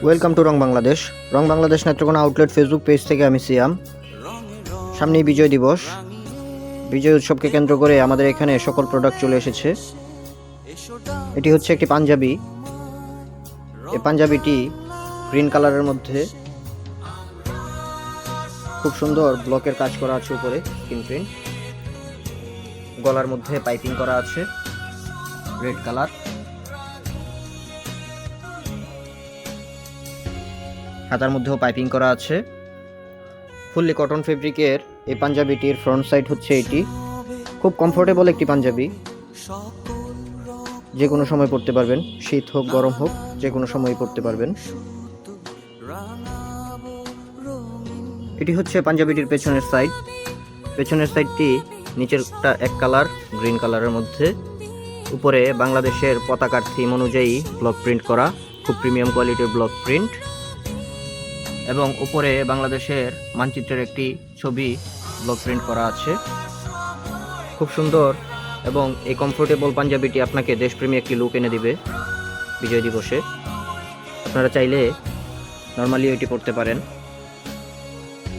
Welcome to wrong Bangladesh. Wrong Bangladesh Netrokona outlet Facebook page থেকে আমি সিয়াম। সামনেই বিজয় দিবস, বিজয় উৎসবকে কেন্দ্র করে আমাদের এখানে সকল প্রোডাক্ট চলে এসেছে। এটি হচ্ছে একটি পাঞ্জাবি। এই পাঞ্জাবিটি গ্রিন কালারের মধ্যে খুব সুন্দর ব্লকের কাজ করা আছে, উপরে স্ক্রিন প্রিন্ট, গলার মধ্যে পাইপিং করা আছে রেড কালার, হাতার মধ্যেও পাইপিং করা আছে। ফুললি কটন ফেব্রিকের এই পাঞ্জাবিটির ফ্রন্ট সাইড হচ্ছে এটি। খুব কমফোর্টেবল একটি পাঞ্জাবি, যে কোনো সময় পরতে পারবেন, শীত হোক গরম হোক যে কোনো সময় পরতে পারবেন। এটি হচ্ছে পাঞ্জাবিটির পেছনের সাইড। পেছনের সাইডটি নিচেরটা এক কালার গ্রিন কালারের মধ্যে, উপরে বাংলাদেশের পতাকার থিম অনুযায়ী ব্লক প্রিন্ট করা, খুব প্রিমিয়াম কোয়ালিটির ব্লক প্রিন্ট, এবং উপরে বাংলাদেশের মানচিত্রের একটি ছবি ব্লক প্রিন্ট করা আছে। খুব সুন্দর, এবং এই কমফোর্টেবল পাঞ্জাবিটি আপনাকে দেশপ্রেমী একটি লুক এনে দিবে বিজয় দিবসে। আপনারা চাইলে নর্মালি এটি পরতে পারেন।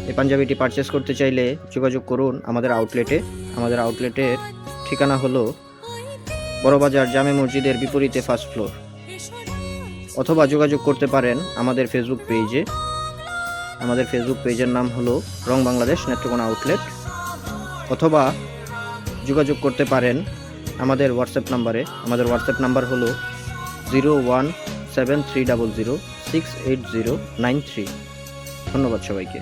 এই পাঞ্জাবিটি পারচেস করতে চাইলে যোগাযোগ করুন আমাদের আউটলেটে। আমাদের আউটলেটের ঠিকানা হলো বড়বাজার জামে মসজিদের বিপরীতে ফার্স্ট ফ্লোর, অথবা যোগাযোগ করতে পারেন আমাদের ফেসবুক পেজে। আমাদের ফেসবুক পেজের নাম হলো রং বাংলাদেশ নেত্রকোনা আউটলেট, অথবা যোগাযোগ করতে পারেন আমাদের হোয়াটসঅ্যাপ নাম্বারে। আমাদের হোয়াটসঅ্যাপ নাম্বার হলো 0173006809 3। ধন্যবাদ সবাইকে।